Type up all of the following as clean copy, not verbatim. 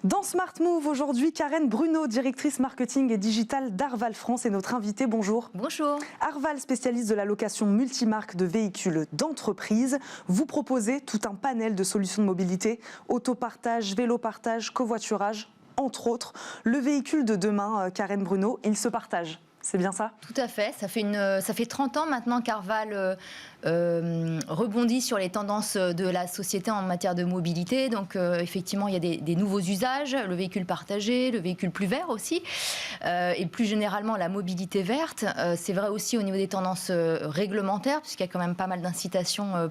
Dans Smart Move, aujourd'hui, Karen Bruno, directrice marketing et digital d'Arval France, est notre invitée. Bonjour. Bonjour. Arval, spécialiste de la location multimarque de véhicules d'entreprise. Vous proposez tout un panel de solutions de mobilité, autopartage, vélo-partage, covoiturage, entre autres. Le véhicule de demain, Karen Bruno, il se partage. C'est bien ça? Tout à fait. Ça fait 30 ans maintenant qu'Arval rebondit sur les tendances de la société en matière de mobilité. Donc effectivement, il y a des nouveaux usages, le véhicule partagé, le véhicule plus vert aussi, et plus généralement la mobilité verte. C'est vrai aussi au niveau des tendances réglementaires, puisqu'il y a quand même pas mal d'incitations,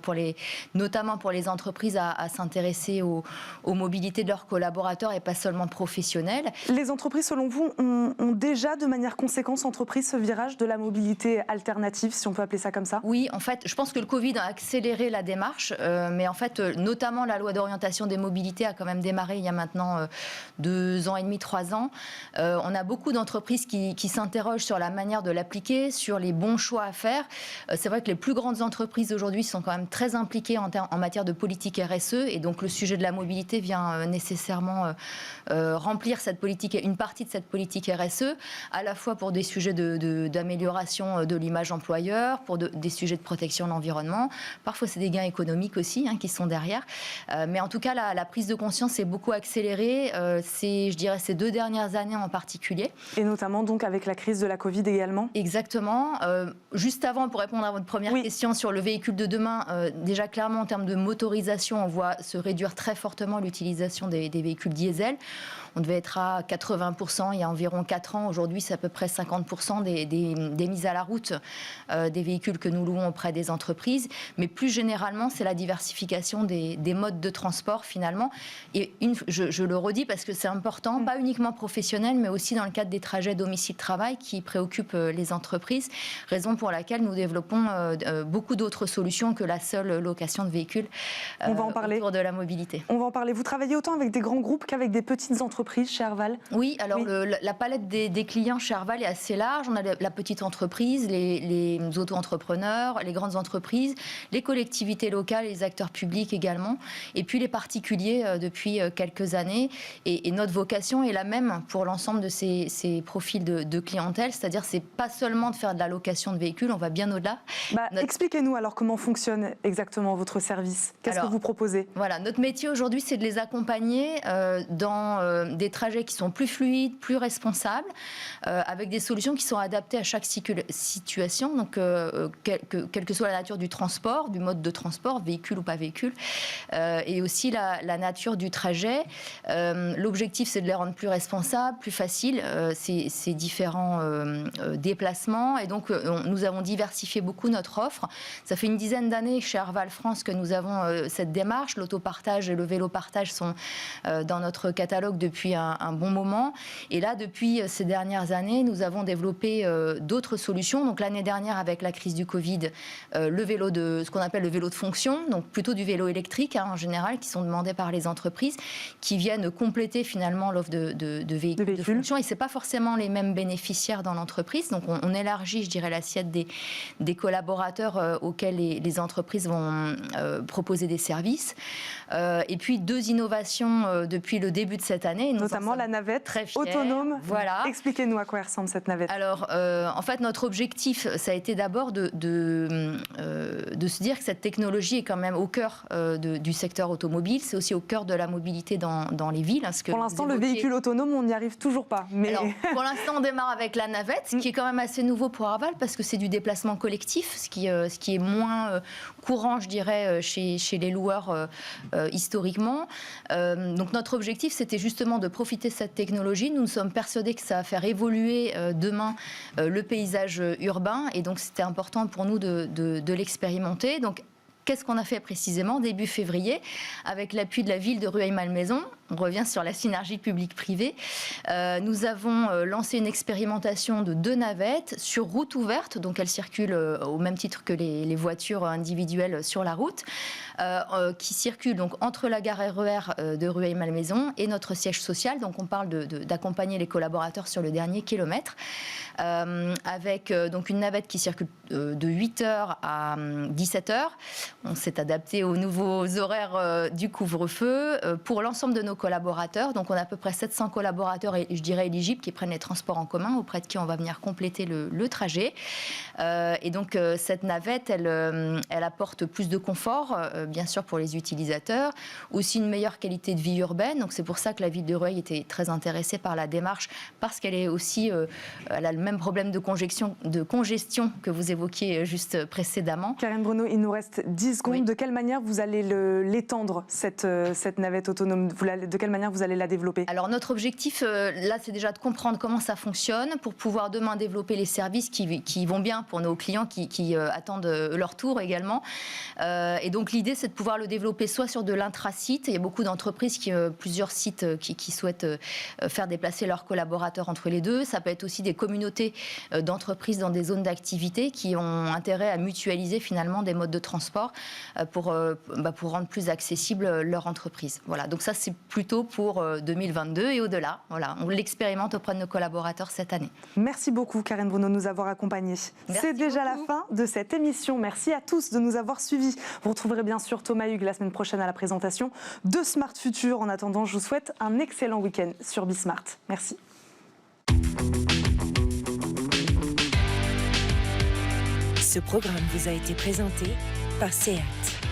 notamment pour les entreprises, à s'intéresser aux mobilités de leurs collaborateurs et pas seulement professionnels. Les entreprises, selon vous, ont déjà de manière conséquente entrepris ce virage de la mobilité alternative, si on peut appeler ça comme ça? Oui, en fait, je pense que le Covid a accéléré la démarche, mais en fait, notamment la loi d'orientation des mobilités a quand même démarré il y a maintenant 2 ans et demi, 3 ans. On a beaucoup d'entreprises qui s'interrogent sur la manière de l'appliquer, sur les bons choix à faire. C'est vrai que les plus grandes entreprises aujourd'hui sont quand même très impliquées en matière de politique RSE, et donc le sujet de la mobilité vient nécessairement remplir cette politique, une partie de cette politique RSE, à la fois pour des sujets d'amélioration de l'image employeur, pour des sujets de protection de l'environnement. Parfois, c'est des gains économiques aussi qui sont derrière. Mais en tout cas, la prise de conscience est beaucoup accélérée, je dirais, ces 2 dernières années en particulier. Et notamment donc avec la crise de la Covid également? Exactement. Juste avant, pour répondre à votre première question sur le véhicule de demain, déjà clairement en termes de motorisation, on voit se réduire très fortement l'utilisation des véhicules diesel. On devait être à 80% il y a environ 4 ans. Aujourd'hui, c'est à peu près 50% des mises à la route des véhicules que nous louons auprès des entreprises. Mais plus généralement, c'est la diversification des modes de transport finalement. Et je le redis parce que c'est important, pas uniquement professionnel, mais aussi dans le cadre des trajets domicile-travail qui préoccupent les entreprises. Raison pour laquelle nous développons beaucoup d'autres solutions que la seule location de véhicules autour de la mobilité. On va en parler. Vous travaillez autant avec des grands groupes qu'avec des petites entreprises chez Arval? Oui, alors la palette des clients chez Arval est assez large. On a la petite entreprise, les auto-entrepreneurs, les grandes entreprises, les collectivités locales, les acteurs publics également, et puis les particuliers depuis quelques années. Et notre vocation est la même pour l'ensemble de ces profils de clientèle, c'est-à-dire c'est pas seulement de faire de la location de véhicules, on va bien au-delà. Expliquez-nous alors comment fonctionne exactement votre service. Qu'est-ce que vous proposez? Voilà, notre métier aujourd'hui, c'est de les accompagner dans des trajets qui sont plus fluides, plus responsables, avec des solutions qui sont adaptées à chaque situation, donc quelle que soit la nature du transport, du mode de transport, véhicule ou pas véhicule, et aussi la nature du trajet. L'objectif, c'est de les rendre plus responsables, plus faciles, ces différents déplacements, et donc nous avons diversifié beaucoup notre offre. Ça fait une dizaine d'années chez Arval France que nous avons cette démarche. L'autopartage et le vélo-partage sont dans notre catalogue depuis un bon moment. Et là, depuis ces dernières années, nous avons développé d'autres solutions. Donc l'année dernière, avec la crise du Covid, ce qu'on appelle le vélo de fonction, donc plutôt du vélo électrique en général, qui sont demandés par les entreprises, qui viennent compléter finalement l'offre de véhicules de fonction. Et c'est pas forcément les mêmes bénéficiaires dans l'entreprise. Donc on élargit, je dirais, l'assiette des collaborateurs auxquels les entreprises vont proposer des services. Et puis 2 innovations depuis le début de cette année. Notamment la navette autonome. Voilà. Expliquez-nous à quoi ressemble cette navette. Alors, en fait, notre objectif, ça a été d'abord de se dire que cette technologie est quand même au cœur du secteur automobile. C'est aussi au cœur de la mobilité dans les villes. Pour l'instant, le véhicule autonome, on n'y arrive toujours pas. Mais... Alors, pour l'instant, on démarre avec la navette, ce qui est quand même assez nouveau pour Arval, parce que c'est du déplacement collectif, ce qui est moins courant, je dirais, chez les loueurs historiquement. Donc, notre objectif, c'était justement de profiter de cette technologie. Nous sommes persuadés que ça va faire évoluer demain le paysage urbain, et donc c'était important pour nous de l'expérimenter. Donc, qu'est-ce qu'on a fait précisément début février avec l'appui de la ville de Rueil-Malmaison? On revient sur la synergie publique-privée. Nous avons lancé une expérimentation de 2 navettes sur route ouverte, donc elles circulent au même titre que les voitures individuelles sur la route, qui circulent donc entre la gare RER de Rueil-Malmaison et notre siège social. Donc on parle d'accompagner les collaborateurs sur le dernier kilomètre, avec donc une navette qui circule de 8h à 17h. On s'est adapté aux nouveaux horaires du couvre-feu. Pour l'ensemble de nos collaborateurs. Donc on a à peu près 700 collaborateurs, je dirais éligibles, qui prennent les transports en commun, auprès de qui on va venir compléter le trajet. Et donc cette navette, elle apporte plus de confort, bien sûr pour les utilisateurs, aussi une meilleure qualité de vie urbaine. Donc c'est pour ça que la ville de Rueil était très intéressée par la démarche, parce qu'elle est aussi, elle a le même problème de congestion que vous évoquiez juste précédemment. Karine Bruno, il nous reste 10 secondes. Oui. De quelle manière vous allez l'étendre, cette navette autonome? De quelle manière vous allez la développer? Alors notre objectif, là, c'est déjà de comprendre comment ça fonctionne pour pouvoir demain développer les services qui vont bien pour nos clients qui attendent leur tour également. Et donc l'idée, c'est de pouvoir le développer soit sur de l'intrasite. Il y a beaucoup d'entreprises, plusieurs sites qui souhaitent faire déplacer leurs collaborateurs entre les deux. Ça peut être aussi des communautés d'entreprises dans des zones d'activité qui ont intérêt à mutualiser finalement des modes de transport pour rendre plus accessible leur entreprise. Voilà, donc ça c'est plutôt pour 2022 et au-delà. Voilà, on l'expérimente auprès de nos collaborateurs cette année. Merci beaucoup Karine Bruno de nous avoir accompagnés. C'est déjà la fin de cette émission. Merci à tous de nous avoir suivis. Vous retrouverez bien sûr Thomas Hugues la semaine prochaine à la présentation de Smart Future. En attendant, je vous souhaite un excellent week-end sur Bismart. Merci. Ce programme vous a été présenté par SEAT.